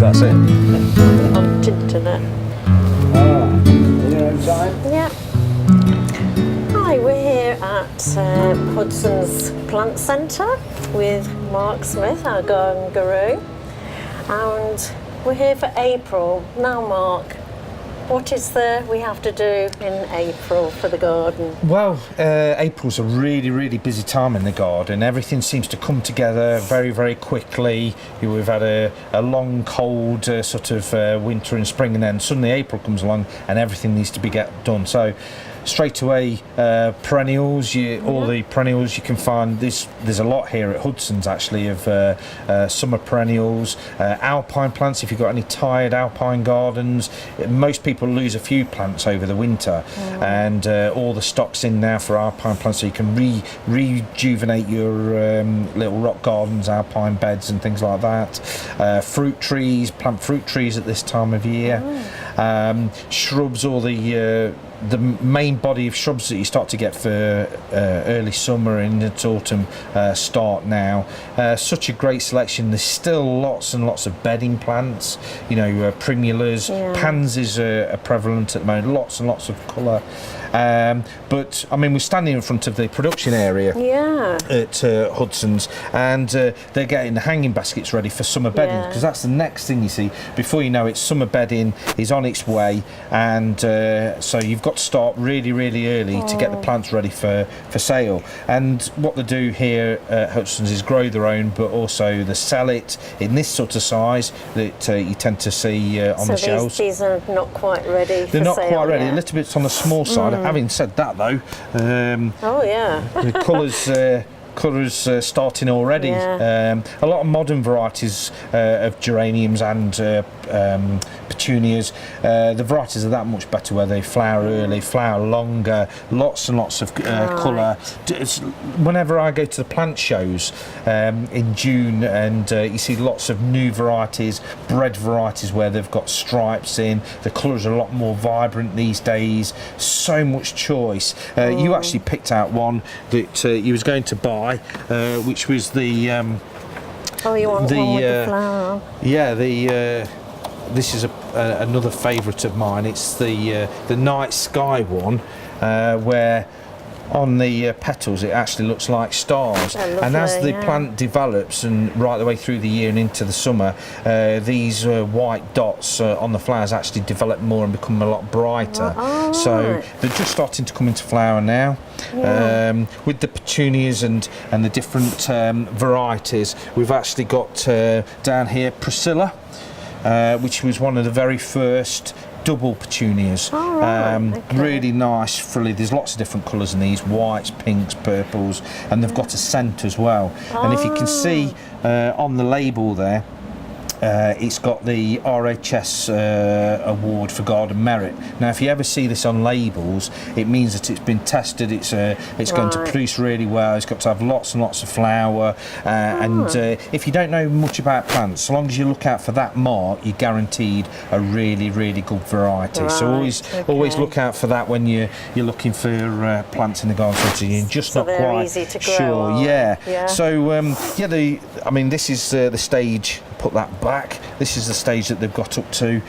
That's it. On internet. Oh, you in time? Yeah. Hi, we're here at Hudson's Plant Centre with Mark Smith, our garden guru, and we're here for April. Now, Mark, what is there we have to do in April for the garden? Well, April's a really busy time in the garden. Everything seems to come together very quickly. We've had a long, cold sort of winter and spring, and then suddenly April comes along and everything needs to be done. So straight away, perennials, all the perennials you can find. There's a lot here at Hudson's actually of summer perennials, alpine plants. If you've got any tired alpine gardens, most people lose a few plants over the winter, and all the stock's in now for alpine plants, so you can rejuvenate your little rock gardens, alpine beds and things like that. Fruit trees, plant fruit trees at this time of year. Shrubs, all the main body of shrubs that you start to get for early summer and into autumn start now. Such a great selection. There's still lots and lots of bedding plants, you know, primulas, pansies are prevalent at the moment, lots and lots of colour. But I mean, we're standing in front of the production area at Hudson's, and they're getting the hanging baskets ready for summer bedding, because that's the next thing you see. Before you know it, summer bedding is on its way, and so you've got to start really early to get the plants ready for sale. And what they do here at Hudson's is grow their own, but also they sell it in this sort of size that you tend to see on the shelves. These are not quite ready. They're not quite ready. A little bit on the small side. Having said that, though, the colours starting already. A lot of modern varieties of geraniums and petunias. The varieties are that much better, where they flower early, flower longer, lots and lots of colour. Whenever I go to the plant shows in June, and you see lots of new varieties, bred varieties where they've got stripes in, the colours are a lot more vibrant these days. So much choice. You actually picked out one that you was going to buy, which was the you want the one with the flower? Yeah, this is another favourite of mine. It's the night sky one, where on the petals it actually looks like stars. And as the plant develops and right the way through the year and into the summer, these white dots on the flowers actually develop more and become a lot brighter. So they're just starting to come into flower now. With the petunias and the different varieties, we've actually got down here Priscilla, which was one of the very first double petunias. Really nice, frilly. There's lots of different colours in these: whites, pinks, purples, and they've got a scent as well. And if you can see on the label there, it's got the RHS award for garden merit. Now, if you ever see this on labels, it means that it's been tested. It's going to produce really well. It's got to have lots and lots of flower. And if you don't know much about plants, so long as you look out for that mark, you're guaranteed a really good variety. So always look out for that when you're looking for plants in the garden. So you're just not quite easy to grow, sure. So I mean, this is the stage. Put that back. This is the stage that they've got up to.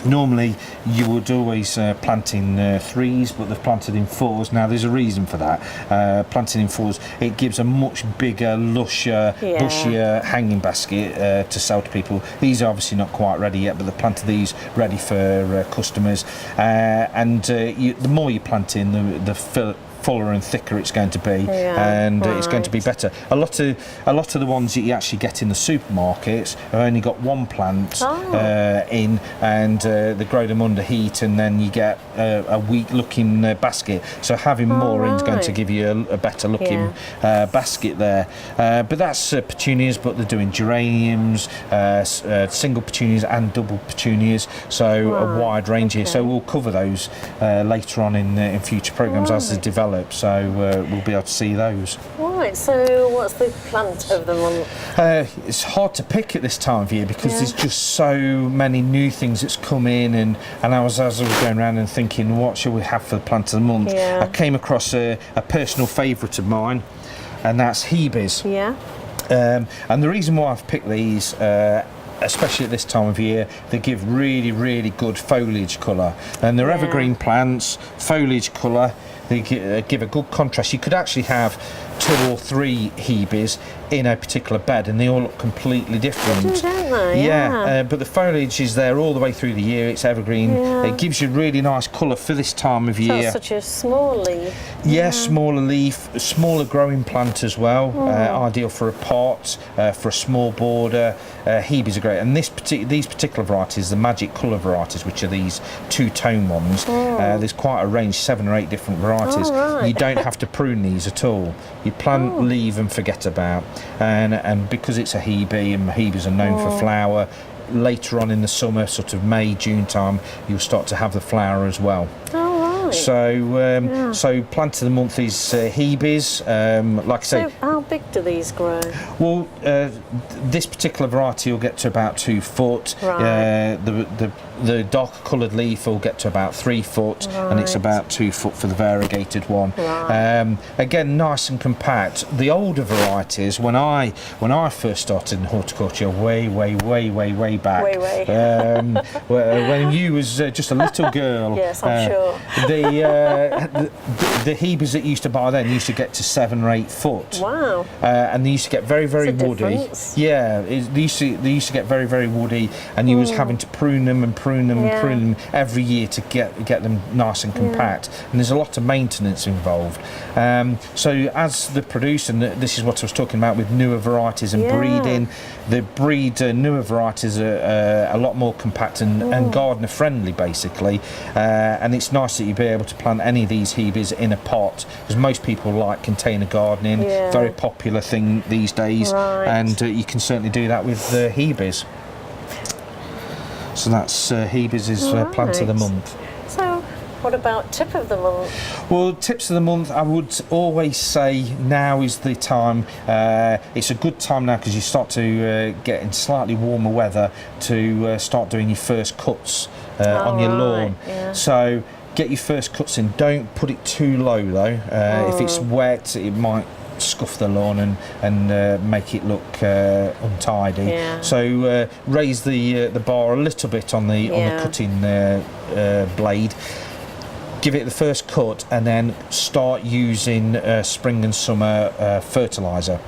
Normally you would always plant in threes, but they've planted in fours. Now there's a reason for that. Planting in fours, it gives a much bigger, lusher, bushier hanging basket to sell to people. These are obviously not quite ready yet, but they've planted these ready for customers. The more you plant in, the fuller and thicker it's going to be, and it's going to be better. A lot of the ones that you actually get in the supermarkets have only got one plant in, and they grow them under heat, and then you get a weak looking basket. So having more in is going to give you a better looking basket there. But that's petunias, but they're doing geraniums, single petunias and double petunias, so a wide range here. So we'll cover those later on in future programmes as they develop. So we'll be able to see those. Right, so what's the plant of the month? It's hard to pick at this time of year because there's just so many new things that's come in, and as I was going around and thinking, what shall we have for the plant of the month? I came across a personal favourite of mine, and that's Hebes. And the reason why I've picked these, especially at this time of year, they give really, really good foliage colour. And they're evergreen plants, foliage colour. They give a good contrast. You could actually have 2 or 3 hebes in a particular bed, and they all look completely different. They do, don't they? Yeah, but the foliage is there all the way through the year. It's evergreen. Yeah. It gives you really nice colour for this time of So year. it's such a small leaf. Yeah, smaller leaf, smaller growing plant as well. Ideal for a pot, for a small border. Hebes are great, and these particular varieties, the magic colour varieties, which are these 2-tone ones. There's quite a range, 7 or 8 different varieties. Oh, right. You don't have to prune these at all. You plant, leave, and forget about. And because it's a hebe, and hebes are known for flower, later on in the summer, sort of May, June time, you'll start to have the flower as well. Oh, right. So plant of the month is hebes. Like I say, So how big do these grow? well, this particular variety will get to about 2 foot. Right. The darker coloured leaf will get to about 3 foot, and it's Right. about 2 foot for the variegated one. Right. Again, nice and compact. The older varieties, when I first started in horticulture, way back, Way. when you was just a little girl. Yes, I'm sure. The hebes that you used to buy then used to get to 7 or 8 foot. Wow. And they used to get very It's a woody. difference. Yeah, they used to get very woody, and you was having to prune them every year to get them nice and compact. And there's a lot of maintenance involved. So as the producer, and this is what I was talking about with newer varieties and breeding, the newer varieties are a lot more compact and gardener friendly, basically. And it's nice that you'd be able to plant any of these hebes in a pot, because most people like container gardening. Very popular thing these days. Right. And you can certainly do that with hebes. So that's hebes is plant of the Right. month. So what about tip of the month? Well, tips of the month, I would always say now is the time. It's a good time now because you start to get in slightly warmer weather to start doing your first cuts on your lawn. Yeah. So get your first cuts in. Don't put it too low though. If it's wet, it might scuff the lawn and make it look untidy. Yeah. So raise the bar a little bit on the cutting blade. Give it the first cut, and then start using spring and summer fertiliser.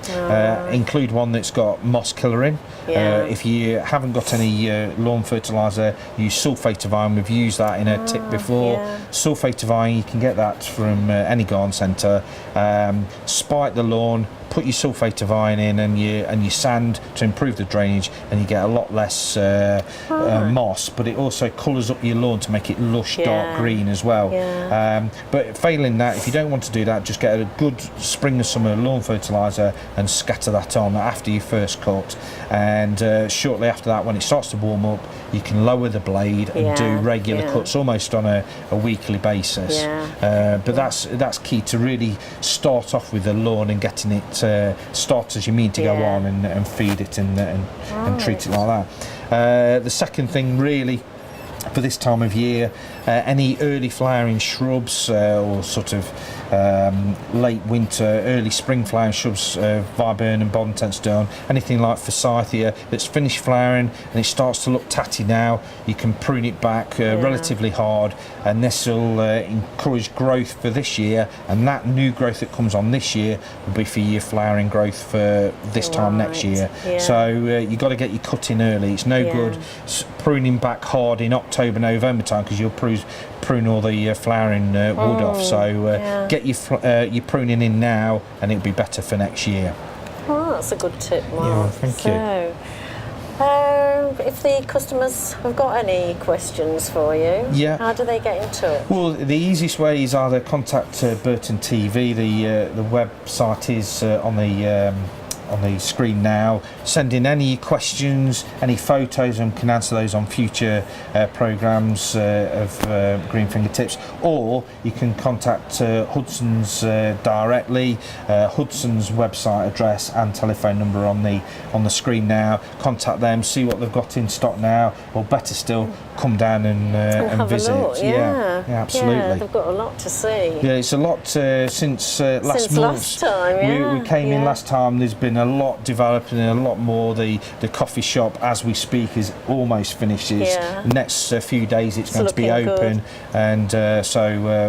Include one that's got moss killer in. If you haven't got any lawn fertiliser, use sulphate of iron. We've used that in a tip before. Sulphate of iron, you can get that from any garden centre. Spike the lawn, put your sulphate of iron in, and your sand to improve the drainage, and you get a lot less moss, but it also colours up your lawn to make it lush dark green as well. But failing that, if you don't want to do that, just get a good spring and summer lawn fertiliser and scatter that on after your first cut, and shortly after that, when it starts to warm up, you can lower the blade and do regular cuts almost on a weekly basis. But that's key to really start off with the lawn and getting it start as you mean to go on and feed it and treat it like that. The second thing really for this time of year, any early flowering shrubs or sort of late winter, early spring flowering shrubs, viburnum, bontensedon, anything like forsythia that's finished flowering and it starts to look tatty now, you can prune it back relatively hard, and this will encourage growth for this year, and that new growth that comes on this year will be for your flowering growth for this time next year. So you've got to get your cut in early. It's no good pruning back hard in October, November time, because you'll prune all the flowering wood off. So get your pruning in now, and it'll be better for next year. Oh, that's a good tip, Mark. Yeah, thank you. If the customers have got any questions for you, how do they get in touch? Well, the easiest way is either contact Burton TV. The website is on the screen now. Send in any questions, any photos, and can answer those on future programmes of Green Fingertips, or you can contact Hudson's directly. Hudson's website address and telephone number on the screen now. Contact them, see what they've got in stock now, or better still, come down and visit. A look. Absolutely. Yeah, they've got a lot to see. Yeah, it's a lot since last month. Last time. We came in last time. There's been a lot developing, and a lot more. The coffee shop, as we speak, is almost finished. Next few days it's going to be looking open, good. and so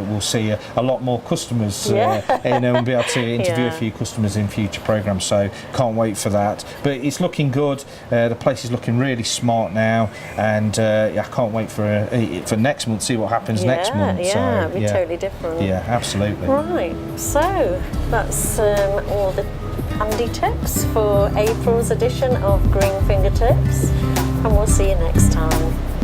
we'll see a lot more customers and be able to interview a few customers in future programmes, so can't wait for that. But it's looking good. The place is looking really smart now, and I can't wait for next month, see what happens next month. Yeah, So, it'll be totally different. Yeah, absolutely. Right, so that's all the handy tips for April's edition of Green Fingertips, and we'll see you next time.